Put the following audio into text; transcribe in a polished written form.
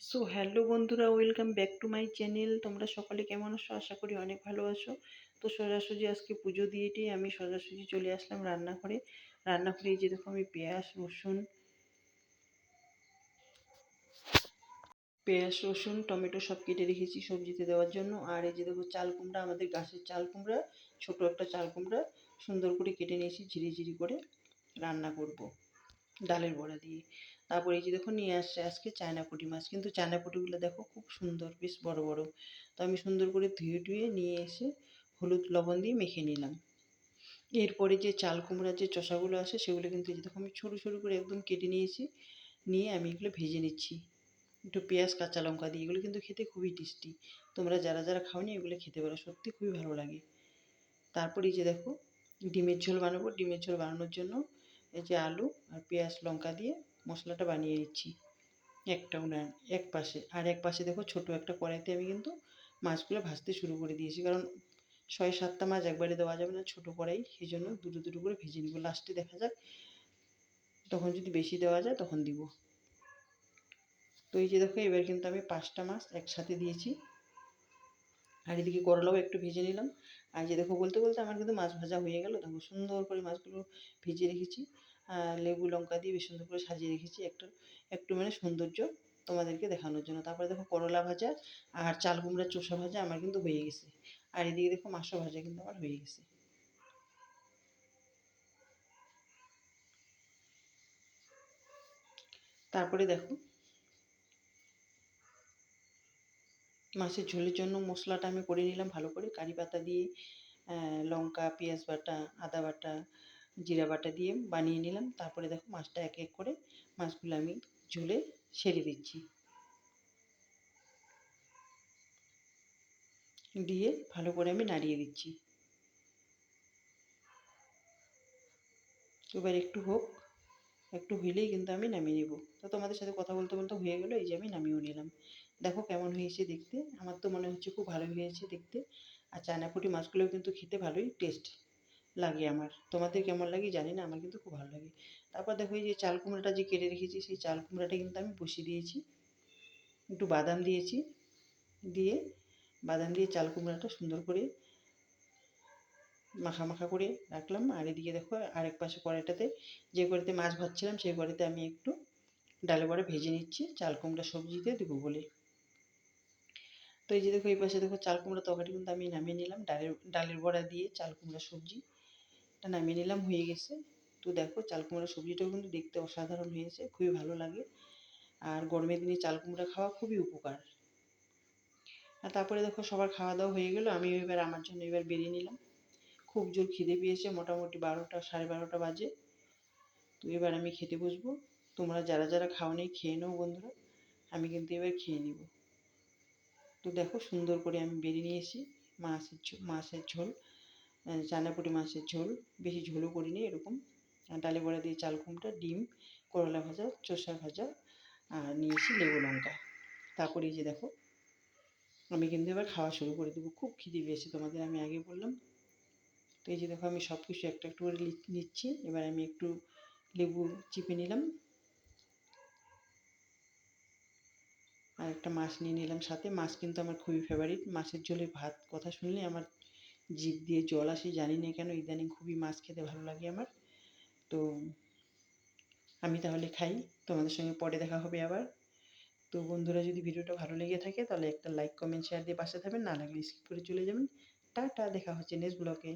So hello বন্ধুরা, welcome back to my channel. তোমরা সকলে কেমন আছো? আশা করি অনেক ভালো আছো। তো সোজাসুজি আজকে পুজো দিয়েই আমি সোজাসুজি চলে আসলাম রান্নাঘরে। রান্নাঘরে এই যে দেখো আমি পেঁয়াজ রসুন টমেটো সব কেটে রেখেছি সবজিতে দেওয়ার জন্য। আর এই যে দেখো চাল কুমড়া, আমাদের গাছের চাল কুমড়া, ছোট একটা চাল কুমড়া সুন্দর করে কেটে নিয়েছি ঝিরি করে রান্না করব ডালের বড়া দিয়ে। তারপরে এই যে দেখো নিয়ে আসছে আজকে চায়না পুঁটি মাছ, কিন্তু চায়না পুঁটিগুলো দেখো খুব সুন্দর, বেশ বড় বড়। তো আমি সুন্দর করে ধুয়ে নিয়ে এসে হলুদ লবণ দিয়ে মেখে নিলাম। এরপরে যে চাল কুমড়ার যে চোসাগুলো আছে সেগুলো কিন্তু এই যে দেখো আমি সরু করে একদম কেটে নিয়েছি। নিয়ে আমি এগুলো ভেজে নিচ্ছি একটু পেঁয়াজ কাঁচা লঙ্কা দিয়ে। এগুলো কিন্তু খেতে খুবই টেস্টি। তোমরা যারা খাওনি এগুলো খেতে পারো, সত্যি খুবই ভালো লাগে। তারপরে এই যে দেখো ডিমের ঝোল বানাবো। ডিমের ঝোল বানানোর জন্য এই যে আলু আর পেঁয়াজ লঙ্কা দিয়ে মশলাটা বানিয়ে নিচ্ছি একটা উনান এক পাশে। আর এক পাশে দেখো ছোটো একটা কড়াইতে আমি কিন্তু মাছগুলো ভাজতে শুরু করে দিয়েছি, কারণ 6-7টা মাছ একবারে দেওয়া যাবে না, ছোটো কড়াই, সেই জন্য দুটো করে ভেজে নিব। লাস্টে দেখা যাক, তখন যদি বেশি দেওয়া যায় তখন দিব। তো এই যে দেখো এবার কিন্তু আমি 5টা মাছ একসাথে দিয়েছি। আর এদিকে করলাও একটু ভেজে নিলাম। আর যে দেখো বলতে আমার কিন্তু মাছ ভাজা হয়ে গেল। দেখো সুন্দর করে মাছগুলো ভেজে রেখেছি। লেবু লঙ্কা দিয়ে বেশ সুন্দর করে সাজিয়ে রেখেছি একটু মানে সৌন্দর্য তোমাদেরকে দেখানোর জন্য। তারপরে দেখো করলা ভাজা আর চাল কুমড়ার চোষা ভাজা আমার কিন্তু হয়ে গেছে। আর এদিকে দেখো মাছও ভাজা কিন্তু আমার হয়ে গেছে। তারপরে দেখো মাছের ঝোলের জন্য মশলাটা আমি করে নিলাম ভালো করে, কারি পাতা দিয়ে লঙ্কা পেঁয়াজ বাটা আদা বাটা জিরা বাটা দিয়ে বানিয়ে নিলাম। তারপরে দেখো মাছটা এক করে মাছগুলো আমি ঝোলে ছেড়ে দিচ্ছি, দিয়ে ভালো করে আমি নাড়িয়ে দিচ্ছি। এবার একটু হোক, একটু হইলেই কিন্তু আমি নামিয়ে নেব। তো তোমাদের সাথে কথা বলতে হয়ে গেলো, এই যে আমি নামিয়েও নিলাম। দেখো কেমন হয়েছে দেখতে, আমার তো মনে হচ্ছে খুব ভালোই হয়েছে দেখতে। আর চায়নাপুঁটি মাছগুলোও কিন্তু খেতে ভালোই টেস্ট লাগে আমার। তোমাদের কেমন লাগে জানি না, আমার কিন্তু খুব ভালো লাগে। তারপর দেখো এই যে চাল কুমড়াটা যে কেটে রেখেছি, সেই চাল কুমড়াটা কিন্তু আমি বসিয়ে দিয়েছি। একটু বাদাম দিয়েছি, দিয়ে বাদাম দিয়ে চাল কুমড়াটা সুন্দর করে মাখা করে রাখলাম। আর এদিকে দেখো আরেক পাশে কড়াইটাতে, যে কড়াইতে মাছ ভাজছিলাম সেই কড়াইতে আমি একটু ডালে বড়া ভেজে নিচ্ছি চাল কুমড়া সবজিতে দেবো বলে। তো এই যে দেখো এই পাশে দেখো চাল কুমড়া তরকারি কিন্তু আমি নামিয়ে নিলাম, ডালের বড়া দিয়ে চাল কুমড়া সবজিটা নামিয়ে নিলাম, হয়ে গেছে। তো দেখো চাল কুমড়া সবজিটাও কিন্তু দেখতে অসাধারণ হয়েছে, খুবই ভালো লাগে। আর গরমের দিনে চাল কুমড়া খাওয়া খুবই উপকার। আর তারপরে দেখো সবার খাওয়া দাওয়া হয়ে গেল, আমি এবার আমার জন্য এবার বেরিয়ে নিলাম। খুব জোর খিদে পেয়েছে, মোটামুটি 12টা 12:30 বাজে। তো এবার আমি খেতে বসবো। তোমরা যারা খাওনি খেয়ে নাও বন্ধুরা, আমি কিন্তু এবার খেয়ে নিব। তো দেখো সুন্দর করে আমি বেরিয়ে নিয়েছি মাছের ঝোল, চায়নাপুঁটি মাছের ঝোল, বেশি ঝোলও করিনি, এরকম ডালে বড়া দিয়ে চাল কুমড়া, ডিম, করলা ভাজা, চোষা ভাজা, আর নিয়েছি লেবু লঙ্কা। তারপরে এই যে দেখো আমি কিন্তু এবার খাওয়া শুরু করে দেবো, খুব খিদে পেয়েছে তোমাদের আমি আগে বললাম। তো এই যে দেখো আমি সব কিছু একটা করে নিচ্ছি। এবার আমি একটু লেবু চিপে নিলাম, আর একটা মাছ নিয়ে নিলাম সাথে। মাছ কিন্তু আমার খুবই ফেভারিট, মাছের ঝোলে ভাত কথা শুনলে আমার জিভ দিয়ে জল আসে, জানি না কেন ইদানিং খুবই মাছ খেতে ভালো লাগে আমার। তো আমি তাহলে খাই, তোমাদের সঙ্গে পরে দেখা হবে আবার। তো বন্ধুরা যদি ভিডিওটা ভালো লেগে থাকে তাহলে একটা লাইক কমেন্ট শেয়ার দিয়ে পাশে থাকবেন, না লাগলে স্কিপ করে চলে যাবেন। টাটা, দেখা হচ্ছে নেক্সট ব্লগে।